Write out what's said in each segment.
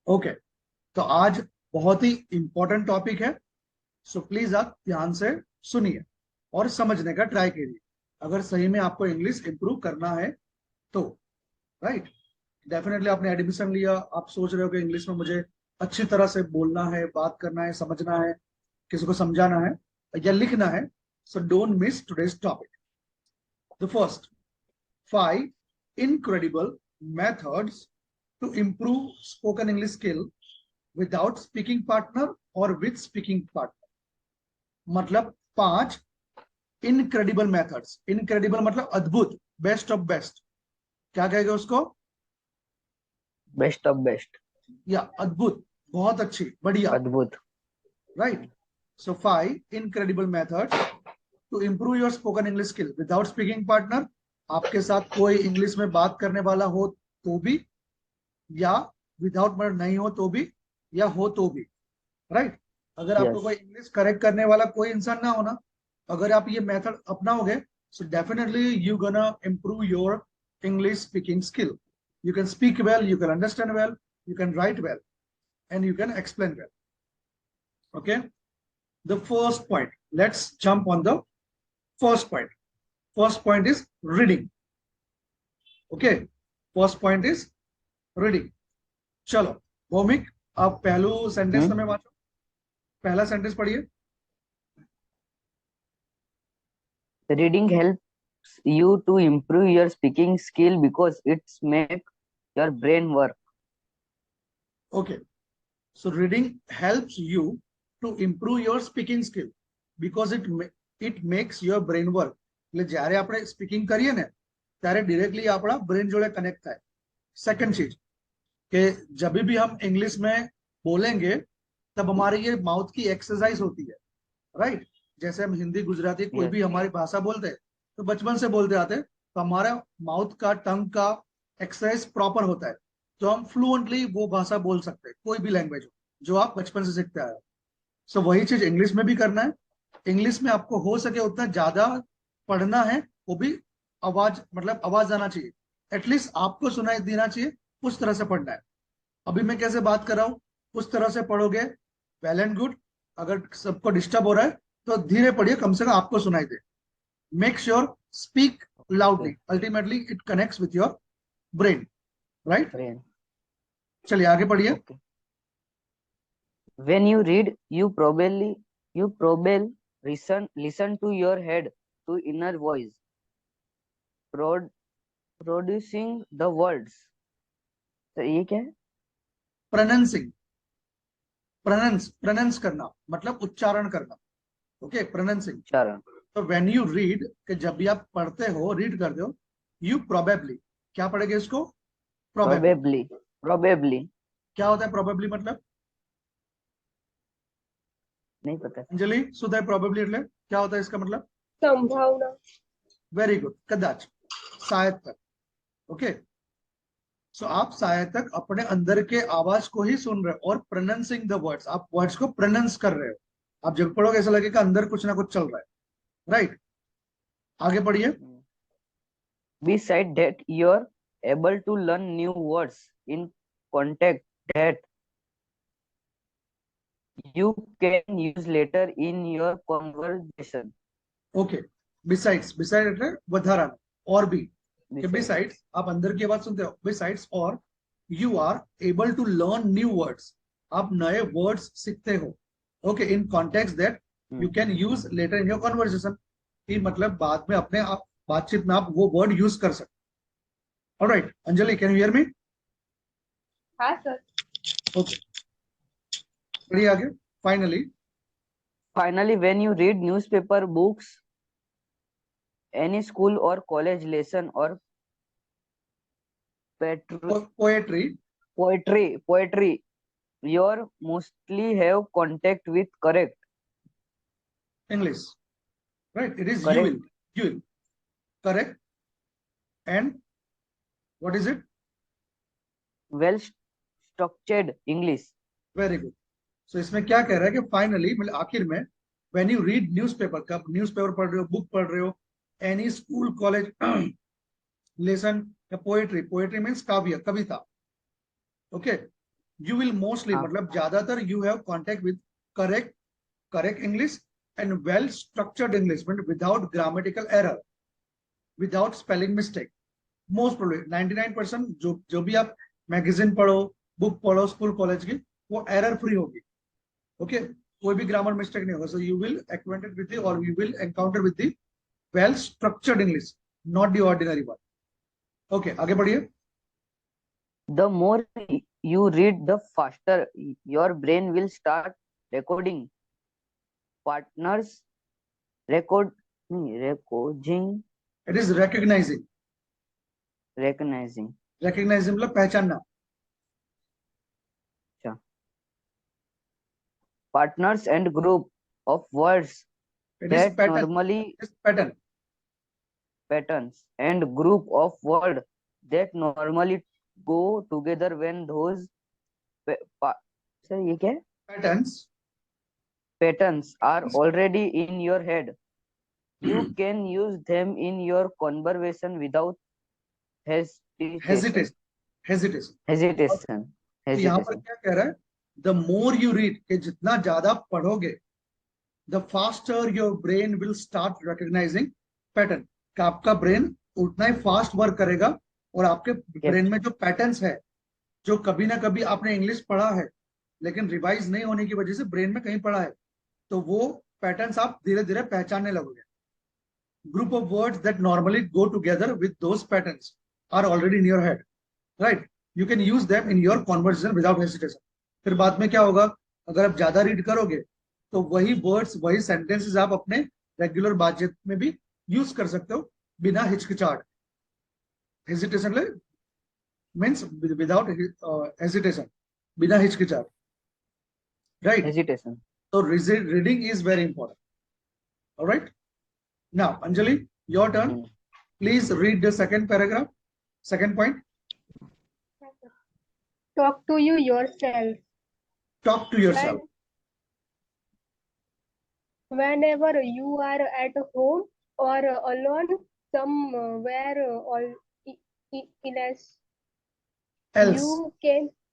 Okay, तो आज बहुत ही इंपॉर्टेंट टॉपिक है, सो प्लीज आप ध्यान से सुनिए और समझने का ट्राई कीजिए अगर सही में आपको इंग्लिश इंप्रूव करना है तो। राइट, डेफिनेटली आपने एडमिशन लिया, आप सोच रहे हो कि इंग्लिश में मुझे अच्छी तरह से बोलना है, बात करना है, समझना है, किसी को समझाना है या लिखना है। So don't miss today's topic. The first 5 incredible methods to improve spoken English skill without speaking partner or with speaking partner। मतलब 5 इनक्रेडिबल मेथड्स। इनक्रेडिबल मतलब अद्भुत, बेस्ट ऑफ बेस्ट। क्या कहेगा उसको? बेस्ट ऑफ बेस्ट या अद्भुत, बहुत अच्छी, बढ़िया। अद्भुत। Right, so 5 incredible methods to improve your spoken English skill without speaking partner. आपके साथ कोई इंग्लिश में बात करने वाला हो तो भी, या विदाउट मतलब नहीं हो तो भी, या हो तो भी। राइट, अगर आपको यस कोई इंग्लिश करेक्ट करने वाला कोई इंसान ना होना, अगर आप ये मेथड अपनाओगे, so definitely you gonna improve your English speaking skill. you can speak well, you can understand well, you can write well, and you can explain well. Okay, the first point, let's jump on the first point. First point is reading. Okay, first point is reading. चलो भौमिक, आप पहलू sentence में वाचो, पहला sentence पढ़िए। Reading helps you to improve your speaking skill because it's make your brain work. Okay, so reading helps you to improve your speaking skill because it makes your brain work. એટલે જ્યારે આપણે speaking કરીએ ને ત્યારે directly આપણા brain જોડે connect થાય। Second ચીज कि जब भी हम इंग्लिश में बोलेंगे तब हमारी ये माउथ की एक्सरसाइज होती है। राइट, जैसे हम हिंदी गुजराती कोई भी हमारी भाषा बोलते हैं तो बचपन से बोलते आते हैं, तो हमारा माउथ का, टंग का एक्सरसाइज प्रॉपर होता है, तो हम फ्लुएंटली वो भाषा बोल सकते हैं, कोई भी लैंग्वेज हो जो आप बचपन से सीखते आए हो। सो वही चीज इंग्लिश में भी करना है। इंग्लिश में आपको हो सके उतना ज्यादा पढ़ना है, वो भी आवाज, मतलब आवाज आना चाहिए, एटलीस्ट आपको सुनाई देना चाहिए, उस तरह से पढ़ना है। अभी मैं कैसे बात कर रहा हूँ उस तरह से पढ़ोगे, वेल एंड गुड। अगर सबको डिस्टर्ब हो रहा है तो धीरे पढ़िए, कम से कम आपको सुनाई दे। Make sure speak loudly, ultimately it connects with your brain. Right, चलिए आगे पढ़िए। When you read, you probably listen to your head to inner voice, prod, producing the words. तो ये क्या है? प्रोनाउंसिंग, प्रोनाउंस करना मतलब उच्चारण करना। Okay, pronouncing. उच्चारण। तो व्हेन यू रीड, कि जब भी आप पढ़ते हो, रीड करते हो, यू प्रोबेबली, क्या पढ़ेंगे इसको? प्रोबेबली। Probably क्या होता है प्रोबेबली मतलब? नहीं पता। अंजलि, सुधा, प्रोबेबली એટલે क्या होता है इसका मतलब? संभावना। वेरी गुड, कदाच, शायद तक। ओके, सो आप शायद तक अपने अंदर के आवाज को ही सुन रहे हो और प्रोनाउंसिंग द वर्ड्स, आप वर्ड्स को प्रोनाउंस कर रहे हो। आप जब पढ़ोगे ऐसा लगेगा अंदर कुछ ना कुछ चल रहा है। राइट, आगे पढ़िए। Besides that, you're able to learn new words in context that you can use later in your conversation. Okay, besides, beside એટલે વધારાનું, और भी, कि Besides, बिसाइड्स आप अंदर की आवाज सुनते हो, बिसाइड्स और you are able to learn new words, आप नए वर्ड्स सीखते हो। Okay, in context that you can use later in your conversation, कि मतलब बाद में अपने आप बातचीत में आप वो वर्ड यूज कर सकते। Alright, Anjali, can you hear me? हाँ सर। ओके, बढ़िए, आगे। finally, when you read newspaper, books, any school or college lesson or poetry, poetry, you mostly have contact with correct. English. Right, it is you Correct. Will, you will, correct, and what is it? Well structured English. Very good. So इसमें क्या कह रहा है कि finally, मतलब आखिर में, when you read newspaper, कब न्यूज़पेपर पढ़ रहे हो, बुक पढ़ रहे हो, एनी स्कूल कॉलेज लेसन, या पोएट्री, पोएट्री मीन्स काव्य, कविता। ओके, You will mostly हाँ. मतलब ज्यादातर you have contact with correct English and well structured English without grammatical error, without spelling mistake. Most probably 99% जो भी आप मैगजीन पढ़ो, बुक पढ़ो स्कूल कॉलेज की, वो एरर फ्री होगी. ओके, कोई भी ग्रामर मिस्टेक नहीं होगा. So you will acquainted with the और you will encounter with the well structured English, not the ordinary one. Okay, आगे बढ़िए. The more you read, the faster your brain will start recording partners recording it is recognizing recognizing मतलब पहचानना. partners and group of words it is that pattern. normally pattern. patterns and group of words that normally go together when those sir ये क्या है? Patterns. Patterns are already in your head. You can use them in your conversation without hesitation. Hesitation. तो यहाँ पर क्या कह रहा है? द मोर यू रीड, कि जितना ज्यादा पढ़ोगे, the faster your brain will start recognising pattern. का आपका ब्रेन उतना ही फास्ट वर्क करेगा और आपके ब्रेन में जो पैटर्न्स है, जो कभी ना कभी आपने इंग्लिश पढ़ा है लेकिन रिवाइज नहीं होने की वजह से ब्रेन में कहीं पढ़ा है, तो वो पैटर्न्स आप धीरे धीरे पहचानने लगोगे. Group of words that normally go together with those patterns are already in your head, right. You can use them in your conversation without hesitation. फिर बाद में क्या होगा, अगर आप ज्यादा रीड करोगे तो वही वर्ड्स, वही सेंटेंसेस आप अपने रेगुलर बातचीत में भी यूज कर सकते हो बिना हिचकिचाहट. हेजिटेशन मीन्स विदाउट हेजिटेशन, बिना हिचकिचाहट, right. hesitation. So reading is very important. All right. Now, Anjali, your turn. Please read the second paragraph. Second point. Talk to you yourself. Talk to yourself. Whenever you are at home or alone somewhere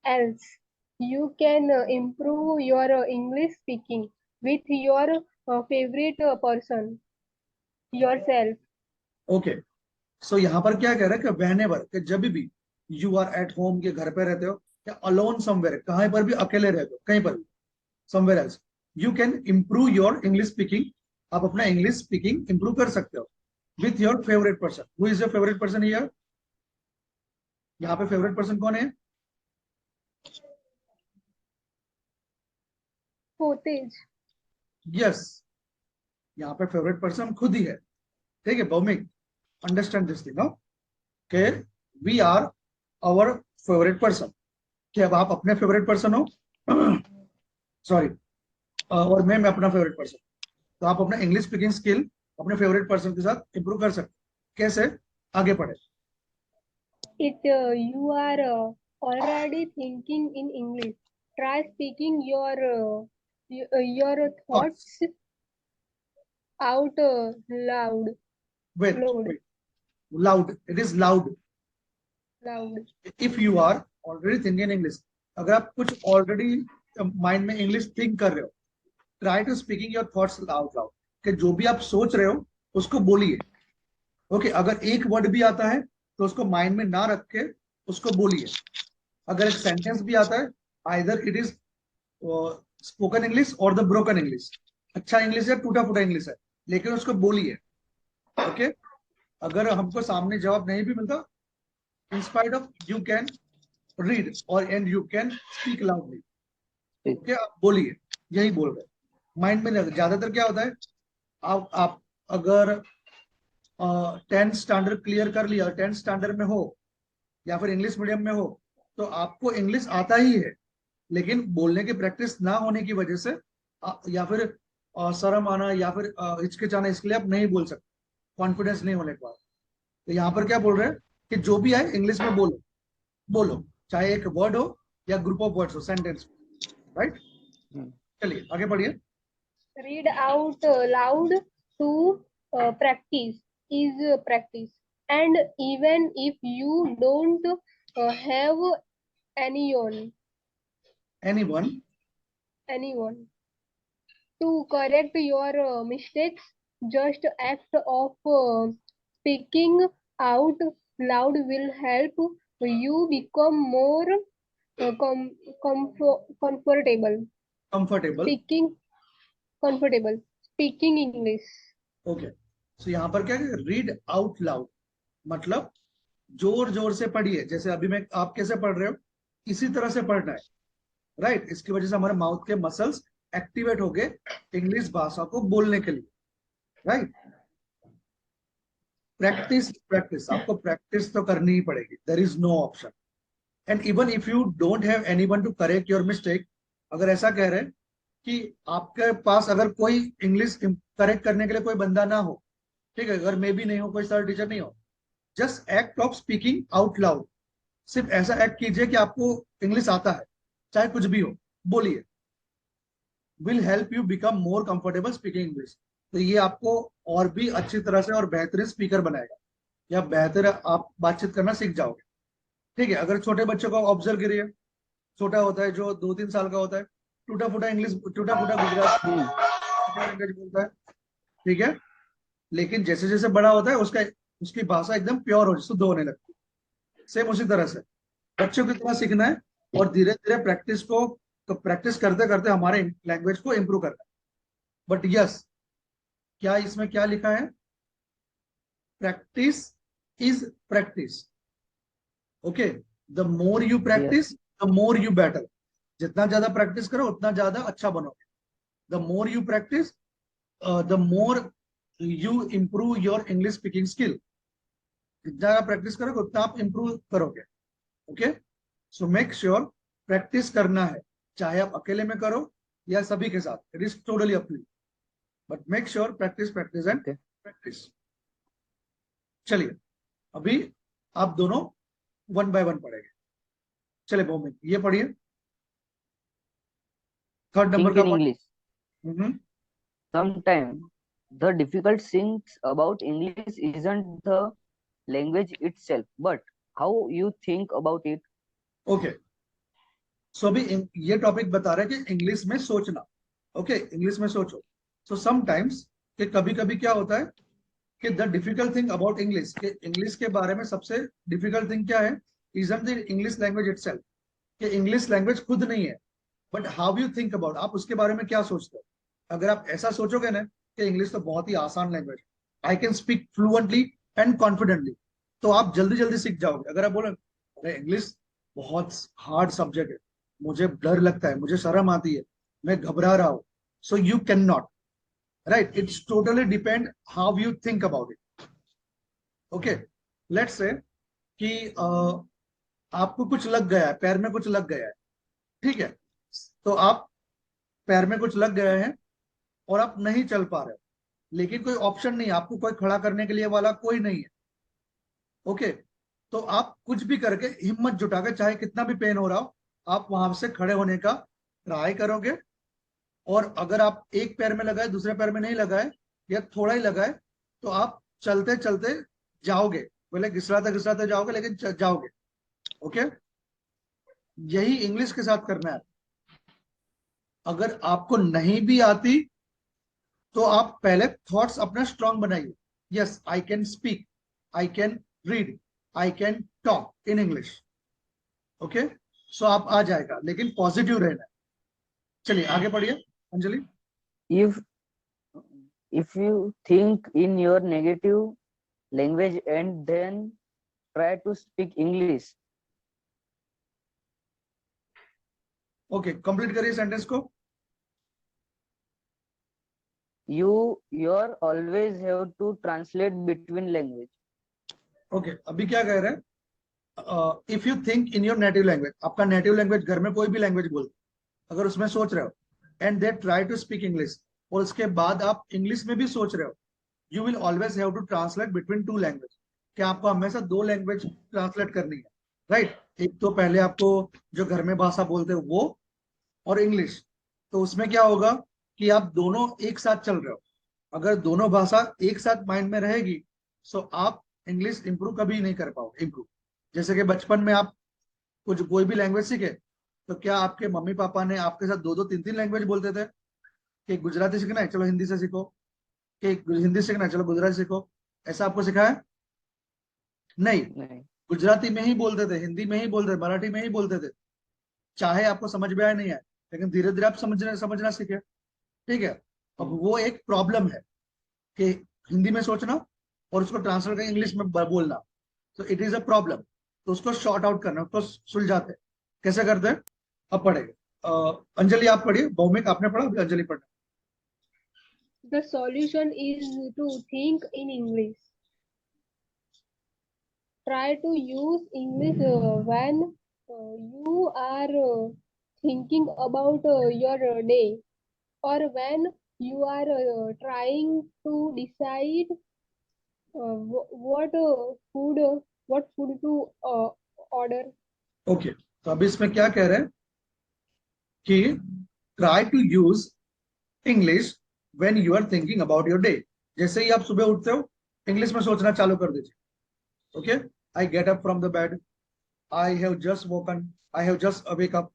else, you can improve your English speaking with your favorite person, yourself. Okay. So यहाँ पर क्या कह रहा है कि whenever, कि जब भी you are at home, के घर पे रहते हो, या alone somewhere, कहीं पर भी अकेले रहते हो, कहीं पर भी, somewhere else, you can improve your English speaking. आप अपना English speaking improve कर सकते हो with your favorite person. Who is your favorite person here? यहाँ पे favorite person कौन है? Footage. Yes. यहाँ पे favorite person खुद ही है. ठीक है, Bhowmik. Understand this thing, no? Okay, we are our favorite person. कि अब आप अपने favorite person हो, sorry, और मैं अपना favorite person. तो आप अपना English speaking skill अपने favorite person के साथ improve कर सकते. कैसे? आगे पढ़े. You are already thinking in English. Try speaking your thoughts out loud. Wait. Loud. It is loud. If you are already thinking in English, अगर आप कुछ already mind में English think कर रहे हो, try to speaking your thoughts out loud. कि जो भी आप सोच रहे हो उसको बोलिए. ओके, अगर एक वर्ड भी आता है तो उसको माइंड में ना रख के उसको बोलिए. अगर एक सेंटेंस भी आता है, either it is spoken English or the broken English, अच्छा इंग्लिश है, टूटा फूटा इंग्लिश है, लेकिन उसको बोलिए. ओके, अगर हमको सामने जवाब नहीं भी मिलता, in spite of you can read or and you can speak loudly. Okay, आप बोलिए, यही बोल रहे. माइंड में नहीं. ज्यादातर क्या होता है, आप अगर 10th स्टैंडर्ड क्लियर कर लिया, 10th स्टैंडर्ड में हो या फिर इंग्लिश मीडियम में हो, तो आपको इंग्लिश आता ही है, लेकिन बोलने की प्रैक्टिस ना होने की वजह से या फिर शर्म आना या फिर हिचकिचाना, इसके लिए आप नहीं बोल सकते, कॉन्फिडेंस नहीं होने के बाद. तो यहाँ पर क्या बोल रहे हैं कि जो भी है इंग्लिश में बोलो, चाहे एक वर्ड हो या ग्रुप ऑफ वर्ड्स हो, सेंटेंस, राइट. चलिए आगे बढ़िए. Read out loud to practice is practice, and even if you don't have anyone anyone anyone. To correct your mistakes, just act of speaking out loud will help you become more comfortable comfortable. speaking comfortable speaking English. Okay, so यहाँ पर क्या है, read out loud, मतलब जोर जोर से पढ़िए, जैसे अभी मैं आप कैसे पढ़ रहे हो इसी तरह से पढ़ना है, राइट। इसकी वजह से हमारे माउथ के मसल्स एक्टिवेट हो गए इंग्लिश भाषा को बोलने के लिए, राइट। प्रैक्टिस प्रैक्टिस, आपको प्रैक्टिस तो करनी ही पड़ेगी, there is no option. And even if you don't have anyone to correct your mistake, अगर ऐसा कह रहे हैं कि आपके पास अगर कोई इंग्लिश करेक्ट करने के लिए कोई बंदा ना हो, ठीक है, अगर मे भी नहीं हो, कोई सर टीचर नहीं हो, just act of speaking out loud, सिर्फ ऐसा एक्ट कीजिए कि आपको इंग्लिश आता है, चाहे कुछ भी हो, बोलिए, will help you become more comfortable speaking English. तो ये आपको और भी अच्छी तरह से और बेहतरीन स्पीकर बनाएगा, या बेहतर आप बातचीत करना सीख जाओगे, ठीक है। अगर छोटे बच्चों को ऑब्जर्व करिए, छोटा होता है जो 2-3 साल का होता है, टूटा फूटा इंग्लिश, टूटा फूटा गुजराती लैंग्वेज बोलता है, ठीक है, लेकिन जैसे जैसे बड़ा होता है उसकी भाषा एकदम प्योर हो, शुद्ध होने लगती है। सेम उसी तरह से बच्चों की तरह सीखना है, और धीरे धीरे प्रैक्टिस करते करते हमारे लैंग्वेज को इम्प्रूव करना है। बट यस, क्या इसमें क्या लिखा है, practice is practice. Okay, the more you practice the more you better, जितना ज्यादा प्रैक्टिस करो उतना ज्यादा अच्छा बनोगे। The more you practice the more you improve your English speaking skill, जितना प्रैक्टिस करोगे उतना आप इम्प्रूव करोगे। Okay, so make sure practice करना है, चाहे आप अकेले में करो या सभी के साथ, it is totally up to you, but make sure practice practice and practice. चलिए, अभी आप दोनों 1 बाय 1 पढ़ेंगे। चलिए भौमिक, ये पढ़िए, 3rd नंबर Think का in English. Hmm, Sometimes the difficult things about English isn't the language itself, but how you think about it. Okay, so अभी ये टॉपिक बता रहा है कि इंग्लिश में सोचना। ओके, इंग्लिश में सोचो। सो समटाइम्स, कि कभी कभी क्या होता है कि the difficult thing about English, के इंग्लिश के बारे में सबसे डिफिकल्ट थिंग क्या है, isn't the English language itself, कि इंग्लिश लैंग्वेज खुद नहीं है, but how you think about, आप उसके बारे में क्या सोचते हो। अगर आप ऐसा सोचोगे ना कि इंग्लिश तो बहुत ही आसान language, I can speak fluently and confidently, तो आप जल्दी जल्दी सीख जाओगे। अगर आप बोले अरे इंग्लिश बहुत हार्ड सब्जेक्ट है, मुझे डर लगता है, मुझे शर्म आती है, मैं घबरा रहा हूं, so you can not, right. It's totally depend how you think about it. Okay, let's say कि आपको कुछ लग गया है, पैर में कुछ लग गया है, ठीक है, तो आप पैर में कुछ लग गया है और आप नहीं चल पा रहे हो, लेकिन कोई ऑप्शन नहीं है, आपको कोई खड़ा करने के लिए वाला कोई नहीं है। ओके, तो आप कुछ भी करके हिम्मत जुटा के, चाहे कितना भी पेन हो रहा हो, आप वहां से खड़े होने का ट्राई करोगे। और अगर आप एक पैर में लगाए दूसरे पैर में नहीं लगाए, या थोड़ा ही लगाए, तो आप चलते चलते जाओगे, पहले घिसराते घिसराते जाओगे, लेकिन जाओगे। ओके, यही इंग्लिश के साथ करना है। अगर आपको नहीं भी आती तो आप पहले थॉट्स अपना स्ट्रांग बनाइए, yes I can speak, I can read, I can talk in English. Okay, so आप आ जाएगा, लेकिन पॉजिटिव रहना है। चलिए आगे पढ़िए Anjali. If if you think in your negative language and then try to speak English, okay, complete करिए सेंटेंस को। you're always have to translate between language. Okay, अभी क्या कह रहे हैं, if you think in your native language, आपका native language, घर में कोई भी लैंग्वेज बोलते, अगर उसमें सोच रहे हो, and they try to speak English, और उसके बाद आप इंग्लिश में भी सोच रहे हो, you will always have to translate between 2 language, कि आपको हमेशा 2 लैंग्वेज ट्रांसलेट करनी है, राइट। एक तो पहले आपको जो घर में भाषा बोलते हो वो, और इंग्लिश। तो उसमें क्या होगा कि आप दोनों एक साथ चल रहे हो। अगर दोनों भाषा एक साथ माइंड में रहेगी, सो आप इंग्लिश इंप्रूव कभी नहीं कर पाओगे। इंप्रूव, जैसे कि बचपन में आप कुछ कोई भी लैंग्वेज सीखे, तो क्या आपके मम्मी पापा ने आपके साथ दो दो तीन तीन लैंग्वेज बोलते थे कि गुजराती सीखना है चलो हिंदी से सीखो, कि हिंदी सीखना है चलो गुजराती सीखो, ऐसा आपको सिखाया? नहीं, नहीं। गुजराती में ही बोलते थे, हिंदी में ही बोलते थे, मराठी में ही बोलते थे, चाहे आपको समझ में आए नहीं आए, लेकिन धीरे धीरे आप समझना सीखे। ठीक है, अब वो एक प्रॉब्लम है कि हिंदी में सोचना और उसको ट्रांसलेट करके इंग्लिश में बोलना, तो इट इज अ प्रॉब्लम। तो उसको शॉर्ट आउट करना, उसको सुलझाते हैं। कैसे करते हैं? अब पढ़ेंगे। अंजलि आप पढ़िए, भौमिक आपने पढ़ा, अभी अंजलि पढ़ना। The solution is to think in English. Try to use English when you are thinking about your day, or when you are trying to decide what food to order. Okay, तो अभी इसमें क्या कह रहे हैं कि try to use English when you are thinking about your day. जैसे ही आप सुबह उठते हो, इंग्लिश में सोचना चालू कर दीजिए। Okay, I get up from the bed, I have just woken, I have just wake up,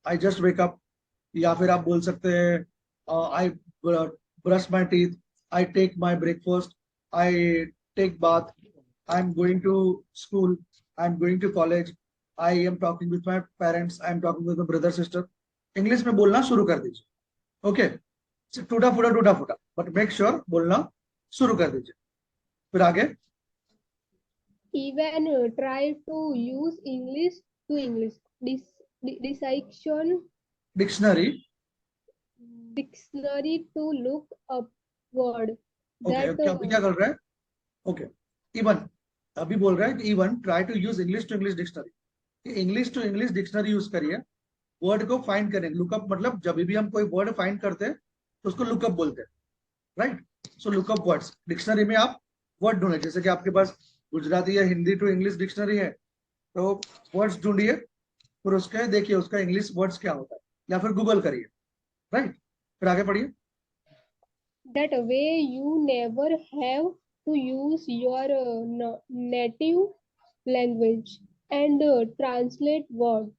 I just wake up. या फिर आप बोल सकते हैं I brush my teeth, I take my breakfast, I take bath, I am going to school, I am going to college, I am talking with my parents, I am talking with my brother sister. English में बोलना शुरू कर दीजिए। Okay, टूटा फूटा, but make sure बोलना शुरू कर दीजिए। फिर आगे। Even try to use English to English dissection dictionary. dictionary to look up word okay, that अभी क्या कर रहा है? ओके, इवन अभी बोल रहा है कि even try to use English to English dictionary, English to English dictionary use करिए, वर्ड को फाइंड करें। लुकअप मतलब जब भी हम कोई वर्ड फाइंड करते हैं तो उसको लुकअप बोलते हैं, राइट? सो लुकअप वर्ड्स, डिक्शनरी में आप वर्ड ढूंढे, जैसे कि आपके पास गुजराती या हिंदी टू इंग्लिश डिक्शनरी है, तो वर्ड्स ढूंढिए, फिर उसके देखिए उसका इंग्लिश वर्ड्स क्या होता है, या फिर गूगल करिए, राइट? फिर आगे पढ़िए। that way you never have to use your native language and translate words.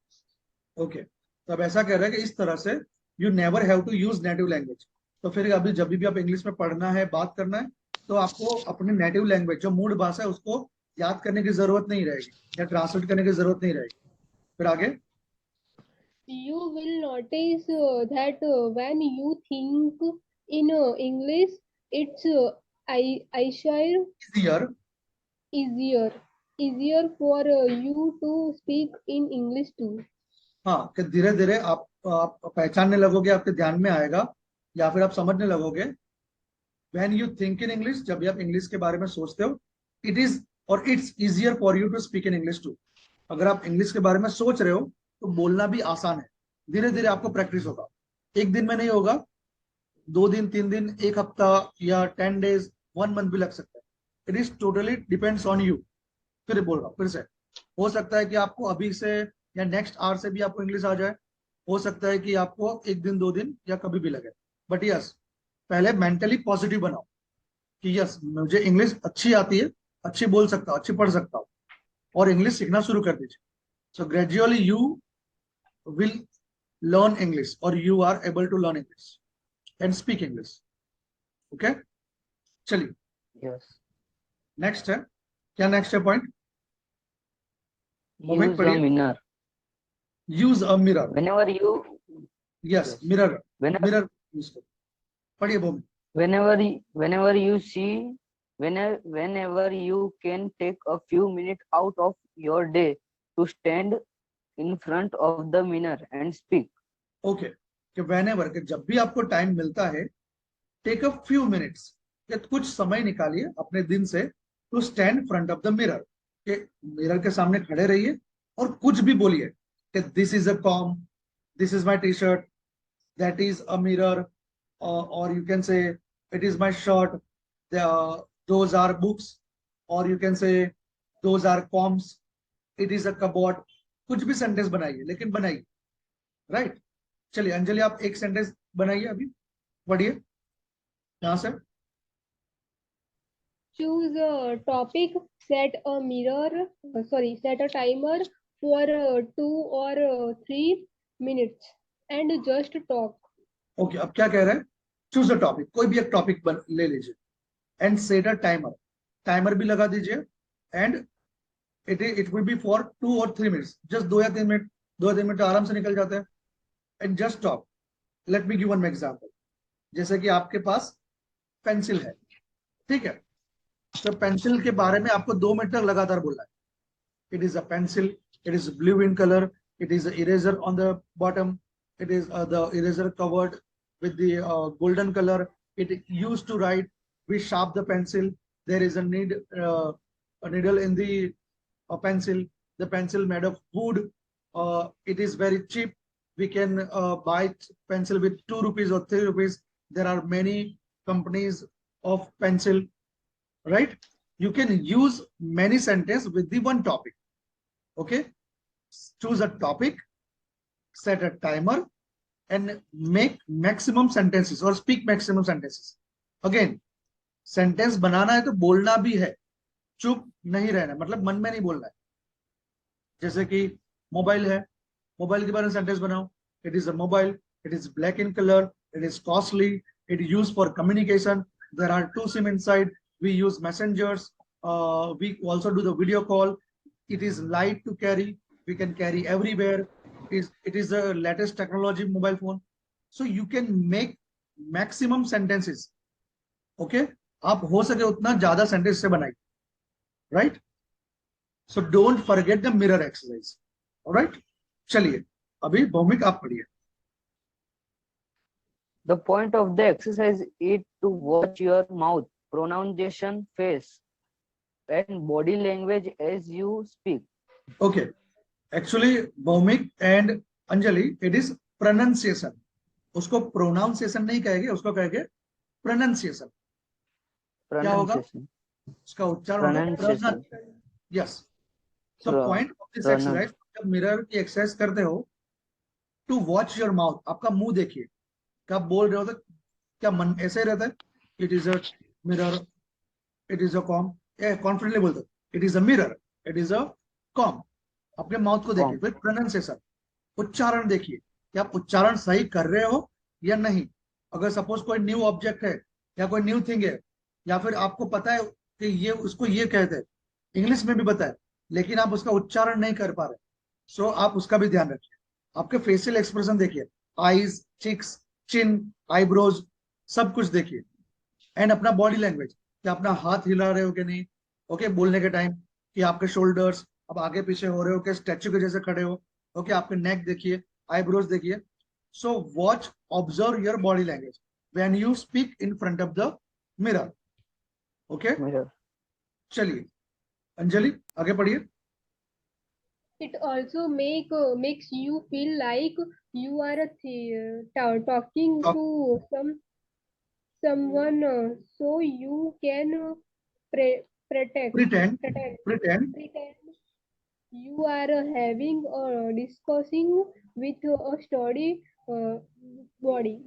Okay, तो अब ऐसा कह रहा है कि इस तरह से you never have to use native language. तो फिर अभी जब भी आप इंग्लिश में पढ़ना है, बात करना है, तो आपको अपनी नेटिव लैंग्वेज जो मूल भाषा है उसको याद करने की जरूरत नहीं रहेगी या ट्रांसलेट करने की जरूरत नहीं रहेगी। फिर आगे। You will notice that when you think in English, it's easier. easier easier for you to speak in English too. हाँ, कि धीरे धीरे आप पहचानने लगोगे, आपके ध्यान में आएगा, या फिर आप समझने लगोगे। When you think in English, जब भी आप इंग्लिश के बारे में सोचते हो, इट इज और it's easier for you to speak in English too. अगर आप इंग्लिश के बारे में सोच रहे हो तो बोलना भी आसान है। धीरे धीरे आपको प्रैक्टिस होगा, एक दिन में नहीं होगा, 2 दिन, 3 दिन, एक हफ्ता, या 10 डेज, 1 मंथ भी लग सकता है। It is totally depends on you. फिर बोल रहा हूँ फिर से, हो सकता है कि आपको अभी से या नेक्स्ट आवर से भी आपको इंग्लिश आ जाए, हो सकता है कि आपको 1 दिन 2 दिन या कभी भी लगे, बट यस, पहले मेंटली पॉजिटिव बनाओ कि यस मुझे इंग्लिश अच्छी आती है, अच्छी बोल सकता हूँ, अच्छी पढ़ सकता हूँ, और इंग्लिश सीखना शुरू कर दीजिए। So gradually you will learn English, और you are able to learn English and speak English. Okay, चलिए Yes. नेक्स्ट है, क्या नेक्स्ट है point? Use a mirror. Use a mirror. Whenever you yes, yes. Mirror, Whenever mirror use करो। पढ़िए भूमि। whenever you see whenever you can take a few minutes out of your day to stand in front of the mirror and speak. Okay, कि whenever, कि जब भी आपको time मिलता है, टेक अ फ्यू मिनट्स, कि कुछ समय निकालिए अपने दिन से, to stand front of the mirror, कि मिरर के सामने खड़े रहिए और कुछ भी बोलिए कि this is a comb, this is my T shirt, that is a mirror, और you can say it is my shirt, those are books, और you can say those are combs, it is a cupboard. कुछ भी sentence बनाइए, लेकिन बनाइए, right? चलिए अंजलि, आप एक सेंटेंस बनाइए, अभी पढ़िए यहाँ से। Choose a topic, set a timer for 2 or 3 minutes and just talk. Okay, अब क्या कह रहे हैं? चूज अ टॉपिक, कोई भी एक टॉपिक ले लीजिए and set a timer, timer भी लगा दीजिए and it will be for 2 or 3 minutes, just 2 या 3 मिनट, 2 या 3 मिनट आराम से निकल जाते हैं and just talk. Let me give one example. जैसे कि आपके पास पेंसिल है, ठीक है, तो पेंसिल के बारे में आपको 2 मिनट तक लगातार बोलना है. It is a pencil, it is blue in color, it is an eraser on the bottom, it is the eraser covered with the golden color, it used to write, we sharp the pencil, there is a needle in the pencil, the pencil made of wood, it is very cheap, we can buy pencil with 2 rupees or 3 rupees, there are many companies of pencil, right? You can use many sentences with the one topic. Okay, choose a topic, set a timer and make maximum sentences or speak maximum sentences. Again, sentence बनाना है तो बोलना भी है, चुप नहीं रहना, मतलब मन में नहीं बोलना है. जैसे कि मोबाइल है, मोबाइल के बारे में सेंटेंस बनाओ. It is a mobile, it is black in colour, it is costly, it is used for communication, there are 2 SIM inside, we use messengers, we also do the video call, it is light to carry, we can carry everywhere, it is the latest technology mobile phone, so you can make maximum sentences. Okay, आप हो सके उतना ज्यादा sentence से बनाइए, right? So don't forget the mirror exercise. All right, चलिए अभी भौमिक आप पढ़िए. The point of the exercise is to watch your mouth, pronunciation, face, and body language as you speak. Okay, actually Bhowmik and Anjali, it is pronunciation. उसको pronunciation नहीं कहेंगे, उसको कहेंगे pronunciation. क्या होगा? Pronunciation. उसका उच्चारण होगा Pronunciation. yes. So Pro- point of this pronun- exercise, जब मिरर की एक्सरसाइज करते हो, टू वॉच योर माउथ, आपका मुंह देखिए, क्या बोल रहे हो, तो क्या मन ऐसे ही रहता है? It is a mirror, it is a com, confidently बोलते हो, it is a mirror, it is a com. अपने माउथ को देखिए. Com. फिर प्रोनाउंसिएशन, उच्चारण देखिए कि आप उच्चारण सही कर रहे हो या नहीं. अगर सपोज कोई न्यू ऑब्जेक्ट है या कोई न्यू थिंग है, या फिर आपको पता है कि ये उसको ये कहते हैं, इंग्लिश में भी पता है, लेकिन आप उसका उच्चारण नहीं कर पा रहे, सो आप उसका भी ध्यान रखिए. आपके फेशियल एक्सप्रेशन देखिए, आईज, चिक्स, चिन, आईब्रोज, सब कुछ देखिए. एंड अपना बॉडी लैंग्वेज, कि अपना हाथ हिला रहे हो कि नहीं, ओके, बोलने के टाइम, कि आपके शोल्डर्स अब आगे पीछे हो रहे हो कि स्टैचू के जैसे खड़े हो, ओके, आपके नेक देखिए, आईब्रोज देखिए. So watch, observe your body language when you speak in front of the mirror. Okay, Mirror. चलिए अंजलि आगे पढ़िए. It also makes you feel like you are talking Talk. to someone, so you can Pretend, pretend pretend. you are having or discussing with a study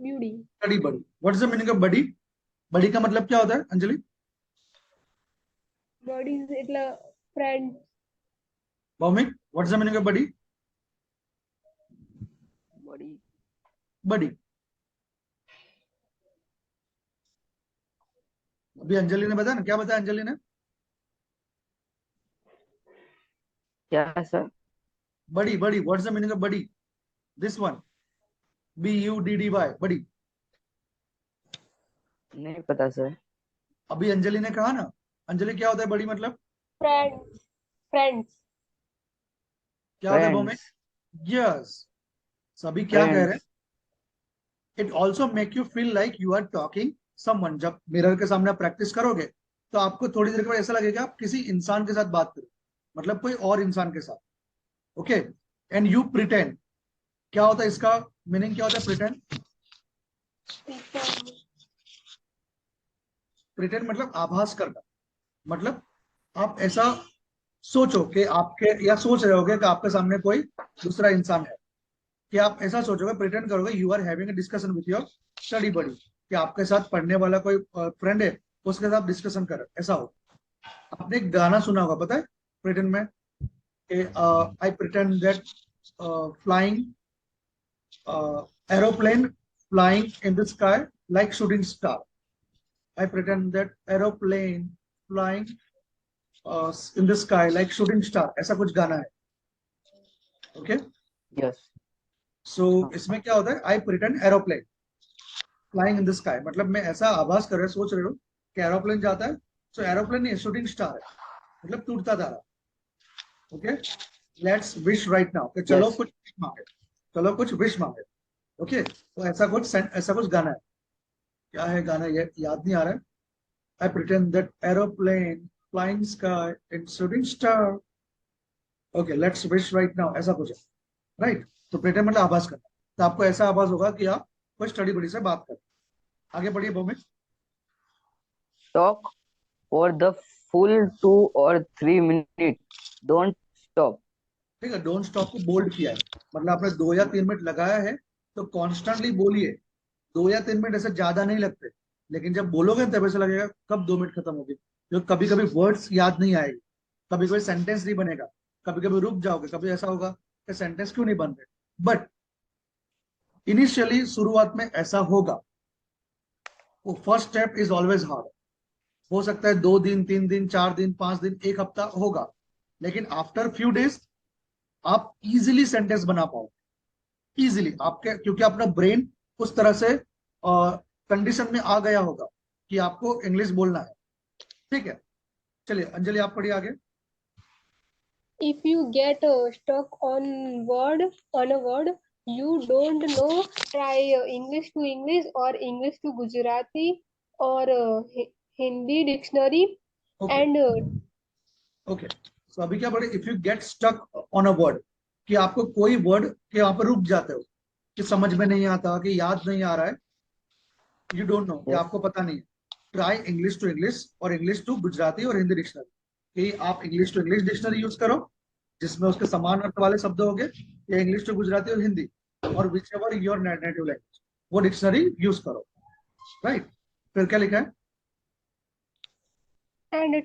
beauty. Study buddy. What is the meaning of buddy? buddy का मतलब क्या होता है Anjali? Bodies એટલે friends. Bhowmik, what is the meaning of buddy? Body. buddy. अभी अंजलि ने बताया ना, क्या बताया अंजलि ने? क्या sir? buddy, buddy. What is the meaning of buddy? This one, buddy, buddy. नहीं पता सर. अभी अंजलि ने कहा ना, अंजलि क्या होता है buddy मतलब? Friends. क्या होता है भौमिक? Friends. yes. सभी क्या कह रहे हैं? Friends. It also make you feel like you are talking someone. जब मिरर के सामने आप प्रैक्टिस करोगे तो आपको थोड़ी देर के बाद ऐसा लगेगा आप किसी इंसान के साथ बात करो, मतलब कोई और इंसान के साथ. Okay, and you pretend. क्या होता है इसका मीनिंग, क्या होता है प्रिटेंड? प्रिटेंड मतलब आभास करना, मतलब आप ऐसा सोचो कि आपके, या सोच रहे होगे कि आपके सामने कोई दूसरा इंसान है, कि आप ऐसा सोचोगे, प्रिटेंड करोगे you are having a discussion with your study buddy, कि आपके साथ पढ़ने वाला कोई फ्रेंड है, उसके साथ डिस्कशन कर, ऐसा हो. आपने एक गाना सुना होगा, पता है प्रिटेंड में? I pretend that flying aeroplane flying in the sky like shooting star. I pretend that aeroplane flying in the sky like shooting star. ऐसा कुछ गाना है. Okay. Yes. So इसमें क्या होता है? I pretend aeroplane flying in the sky. मतलब मैं ऐसा आभास कर रहे सोच रहे हो कि एरोप्लेन जाता है. So एरोप्लेन नहीं, शूटिंग स्टार है, मतलब टूटता तारा. Okay, let's wish right now कि चलो Yes. कुछ wish मांगे, चलो कुछ विश मांगे. ओके, तो ऐसा कुछ गाना है. क्या है गाना? ये याद नहीं आ रहा है. I pretend that aeroplane flying sky and shooting star. Okay, let's wish right now. ऐसा कुछ है, राइट? तो pretend मतलब आभास करना. तो आपको ऐसा आभास होगा कि आप कोई स्टडी बड़ी से बात कर. आगे बढ़िए Bhowmik. Talk for the full 2 or 3 minutes. Don't stop. ठीक है, डोंट स्टॉप को बोल्ड किया है, मतलब आपने 2 या 3 मिनट लगाया है तो कॉन्स्टेंटली बोलिए. 2 या 3 मिनट ऐसे ज्यादा नहीं लगते, लेकिन जब बोलोगे तब ऐसा लगेगा कब 2 मिनट खत्म होगी. जो कभी कभी वर्ड्स याद नहीं आएगी, कभी कभी सेंटेंस नहीं बनेगा, कभी कभी रुक जाओगे, कभी ऐसा होगा कि सेंटेंस क्यों नहीं बन रहे. बट इनिशियली शुरुआत में ऐसा होगा. वो first step is always hard. हो सकता है 2 दिन, 3 दिन, 4 दिन, 5 दिन, 1 हफ्ता होगा, लेकिन आफ्टर फ्यू डेज आप इजिली सेंटेंस बना पाओगे. इजिली आपके, क्योंकि अपना ब्रेन उस तरह से कंडीशन में आ गया होगा कि आपको इंग्लिश बोलना है. ठीक है, चलिए अंजलि आप पढ़िए आगे. If you get stuck on a word you don't know, try English to English or English to Gujarati or Hindi dictionary. Okay And okay, तो अभी क्या पढ़े? If you get stuck on a word, कि आपको कोई word के यहाँ पर रुक जाते हो, कि समझ में नहीं आता, कि याद नहीं आ रहा है, यू डोंट नो, कि Yes. आपको पता नहीं है. ट्राई इंग्लिश टू इंग्लिश और इंग्लिश टू गुजराती और हिंदी डिक्शनरी. कि आप English to English dictionary use करो जिसमें उसके समान अर्थ वाले शब्द हो गए, या इंग्लिश टू गुजराती और हिंदी, और which ever your native language, वो डिक्शनरी यूज करो. राइट, फिर क्या लिखा है?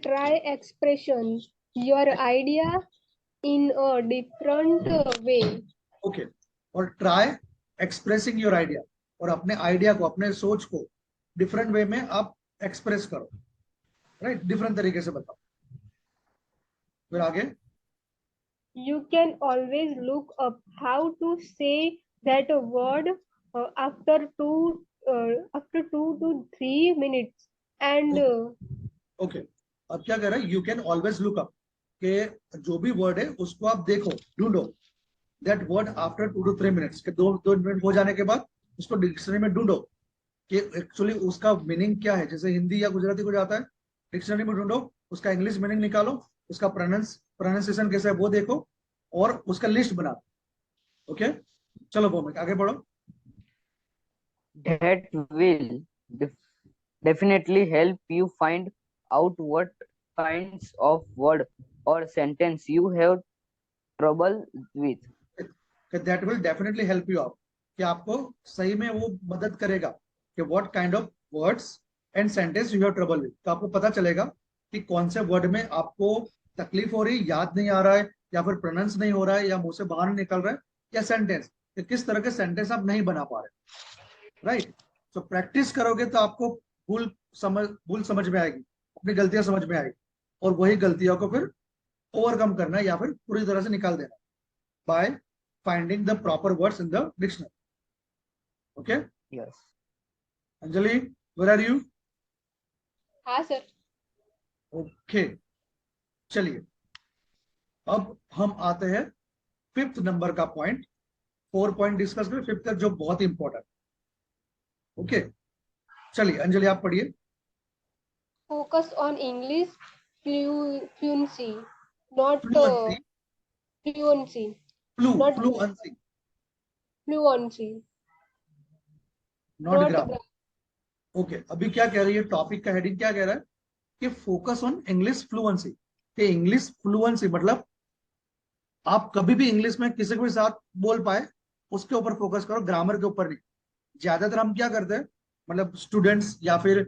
try expression your idea in a different way. Okay, और ट्राई एक्सप्रेसिंग योर आइडिया, और अपने आइडिया को, अपने सोच को डिफरेंट वे में आप एक्सप्रेस करो. राइट, डिफरेंट तरीके से बताओ. फिर आगे. You can always look up how to say that word after 2 to 3 minutes. And okay, अब क्या कह रहा है? You can always look up, के जो भी वर्ड है उसको आप देखो, ढूंढो. That word after 2 to 3 minutes, के 2 मिनट हो जाने के बाद उसको डिक्शनरी में ढूंढो कि एक्चुअली उसका मीनिंग क्या है. जैसे हिंदी या गुजराती को जाता है, डिक्शनरी में ढूंढो, उसका इंग्लिश मीनिंग निकालो, उसका प्रोनाउंसिएशन कैसा है वो देखो, और उसका लिस्ट बना. ओके, चलो भौमिक आगे बढ़ो. That will def- definitely help you find out what kinds of word or sentence you have trouble with. That will definitely help you out, कि आपको सही में वो मदद करेगा कि what kind of words and sentence you have trouble with. तो आपको पता चलेगा कि कौन से वर्ड में आपको तकलीफ हो रही, याद नहीं आ रहा है, या फिर प्रोनाउंस नहीं हो रहा है, या मुंह से बाहर नहीं निकल रहा है, या सेंटेंस, कि किस तरह के सेंटेंस आप नहीं बना पा रहे. राइट, तो प्रैक्टिस करोगे तो आपको भूल समझ में आएगी, अपनी गलतियां समझ में आएगी, और वही गलतियों को फिर ओवरकम करना है या फिर पूरी तरह से निकाल देना bye finding the proper words in the dictionary. Okay, Yes. Anjali, where are you? हाँ सर. Okay, चलिए अब हम आते हैं 5th नंबर का पॉइंट. 4 पॉइंट डिस्कस करें, 5th का जो बहुत इंपॉर्टेंट. ओके, चलिए अंजलि आप पढ़िए. Focus on English fluency, not fluency, fluency, not fluency, fluency, not not grammar. Okay, अभी क्या कह रही है, टॉपिक का हेडिंग क्या कह रहा है? कि फोकस ऑन इंग्लिश फ्लुएंसी. कि इंग्लिश फ्लुएंसी मतलब आप कभी भी इंग्लिश में किसी के साथ बोल पाए, उसके ऊपर फोकस करो, ग्रामर के ऊपर नहीं. ज्यादातर हम क्या करते हैं, मतलब स्टूडेंट्स या फिर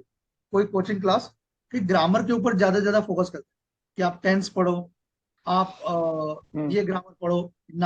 कोई कोचिंग क्लास, कि ग्रामर के ऊपर ज्यादा फोकस करते हैं, कि आप टेंस पढ़ो, आप ये ग्रामर पढ़ो,